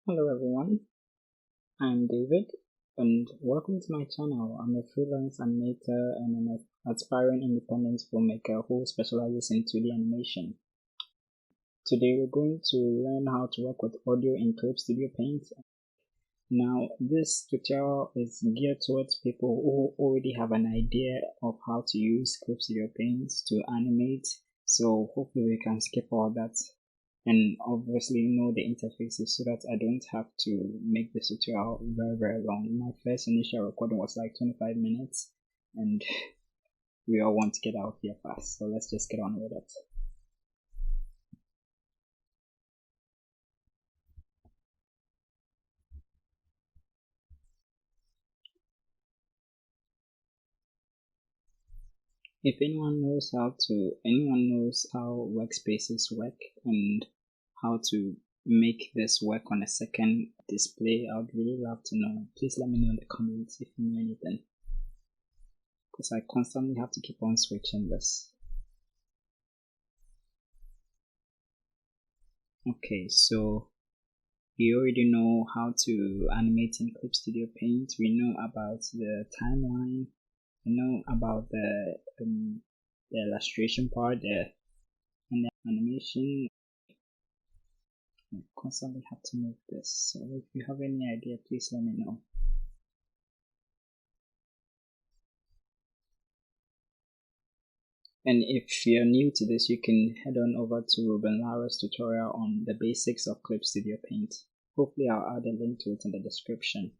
Hello everyone, I'm David and welcome to my channel. I'm a freelance animator and an aspiring independent filmmaker who specializes in 2D animation. Today we're going to learn how to work with audio in Clip Studio Paint. Now this tutorial is geared towards people who already have an idea of how to use Clip Studio Paint to animate, so hopefully we can skip all that and obviously know the interfaces so that I don't have to make the tutorial very long. My first initial recording was like 25 minutes and we all want to get out here fast, so let's just get on with it. If anyone knows how workspaces work and how to make this work on a second display, I would really love to know. Please let me know in the comments if you know anything, because I constantly have to keep on switching this. Okay, so we already know how to animate in Clip Studio Paint. We know about the timeline. We know about the illustration part, and the animation. I constantly have to move this. So if you have any idea, please let me know. And if you're new to this, you can head on over to Ruben Lara's tutorial on the basics of Clip Studio Paint. Hopefully I'll add a link to it in the description.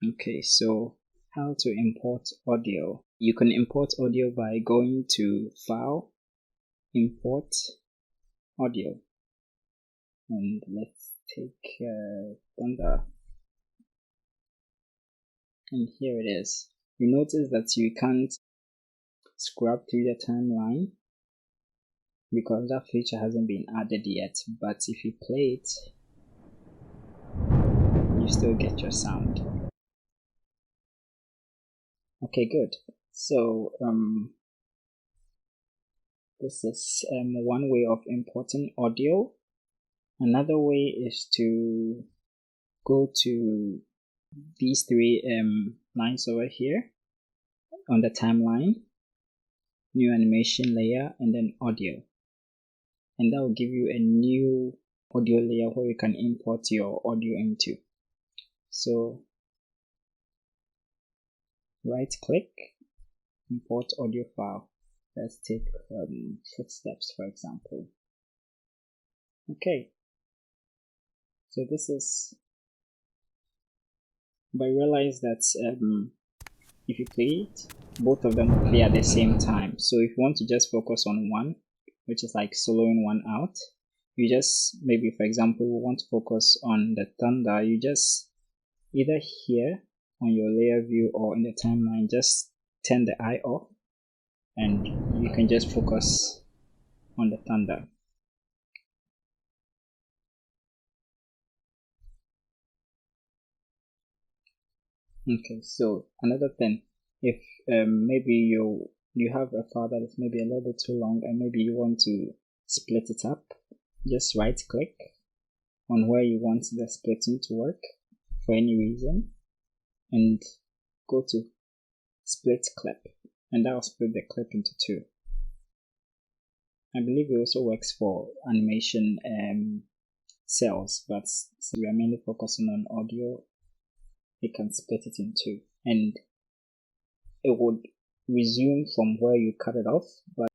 Okay, so how to import audio. You can import audio by going to File, Import Audio, and let's take Thunder, and here it is. You notice that you can't scrub through the timeline because that feature hasn't been added yet, but if you play it, you still get your sound. Okay, good. So this is one way of importing audio. Another way is to go to these three lines over here on the timeline, new animation layer, and then audio. And that will give you a new audio layer where you can import your audio into. So right click, import audio file. Let's take footsteps, for example. Okay, so this is, but realize that if you play it, both of them will play at the same time. So if you want to just focus on one, which is like soloing one out, you just, maybe for example, we want to focus on the thunder, you just either here on your layer view or in the timeline, just turn the eye off and you can just focus on the thunder. Okay, so another thing, if maybe you have a file that is maybe a little bit too long and maybe you want to split it up, just right click on where you want the splitting to work for any reason and go to split clip, and that will split the clip into two. I believe it also works for animation cells, but since we are mainly focusing on audio, you can split it in two and it would resume from where you cut it off, but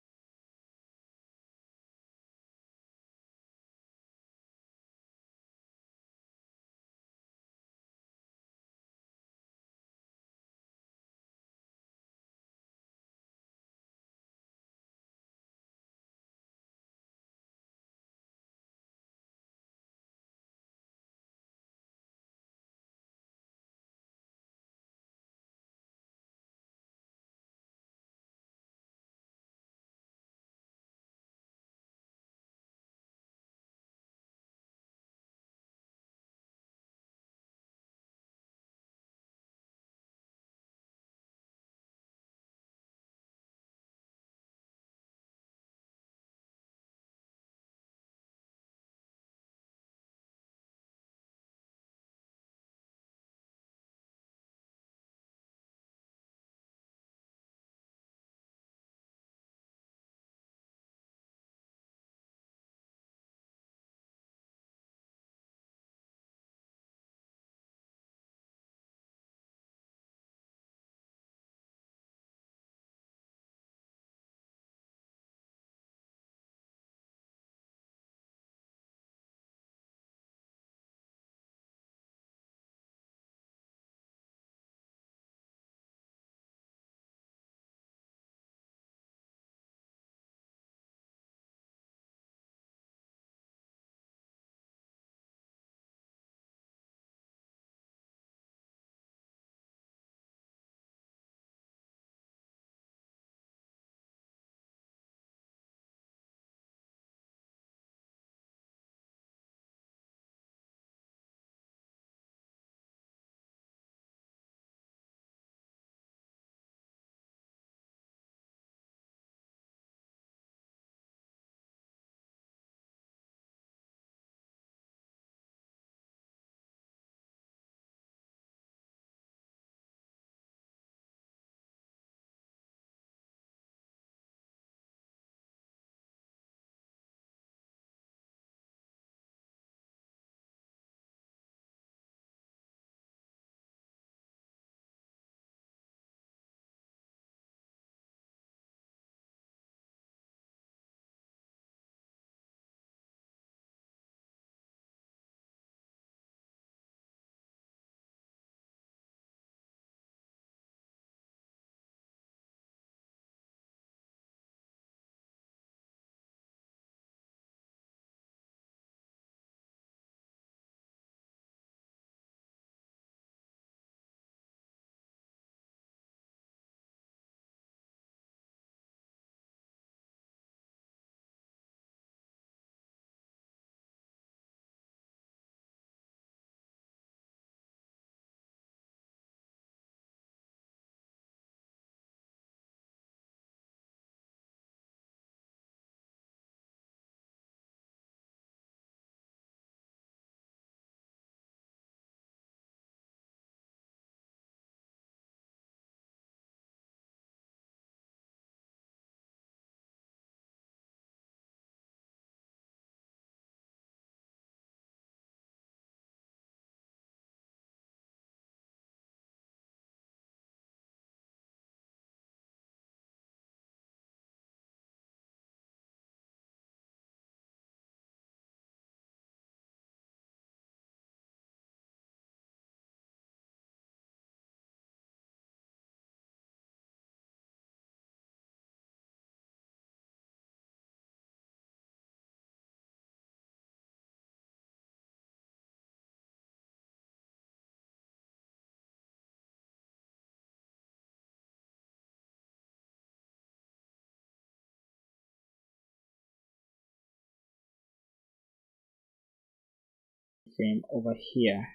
keyframe over here,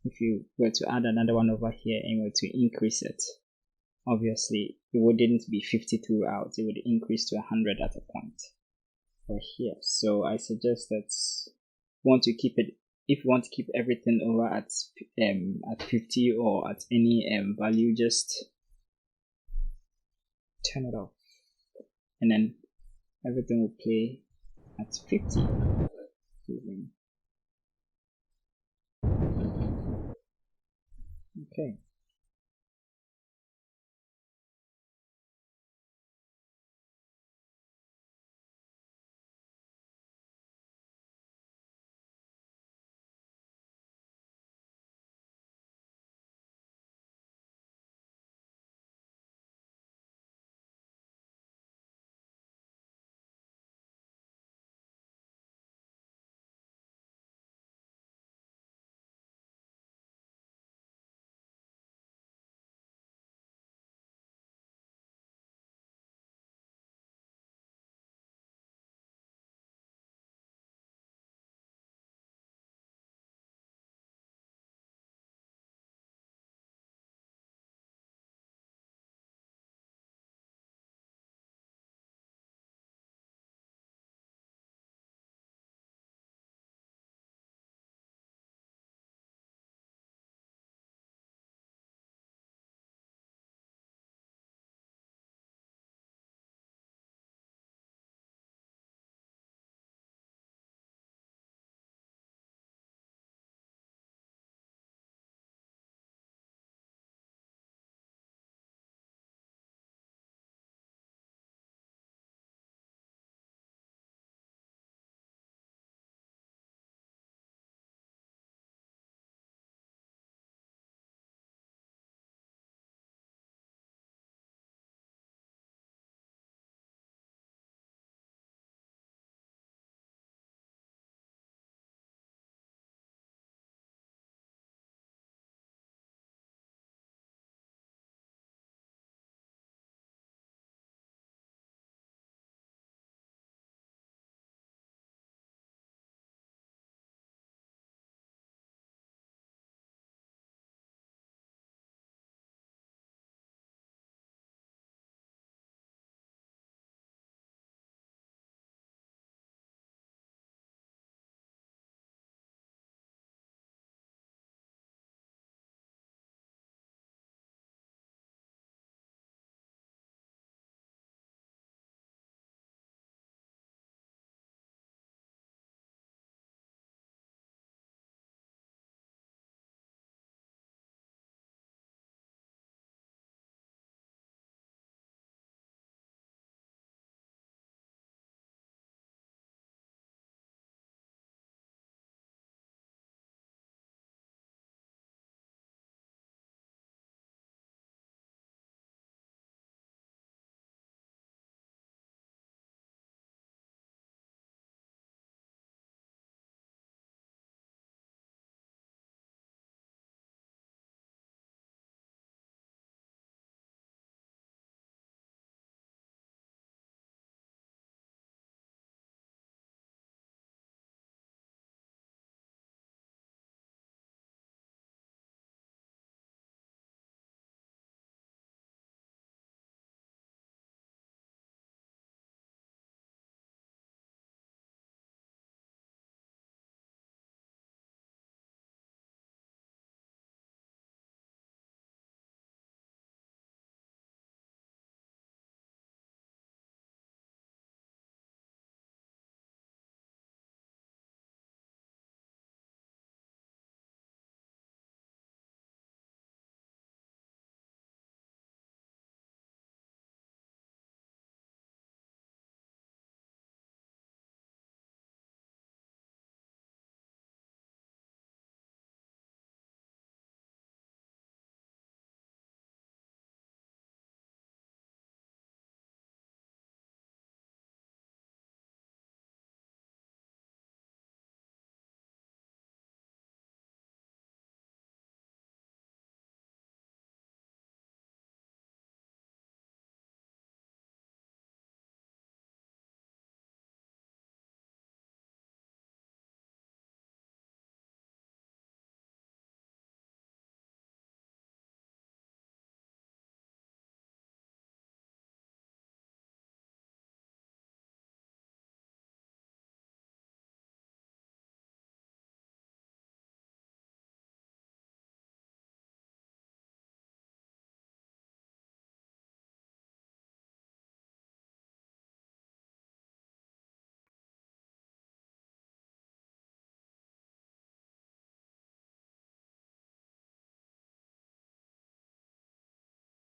if you were to add another one over here and were to increase it, obviously it wouldn't be 50 throughout, it would increase to 100 at a point over here. So I suggest that want to keep it, if you want to keep everything over at 50 or at any value, just turn it off and then everything will play at 50. Okay,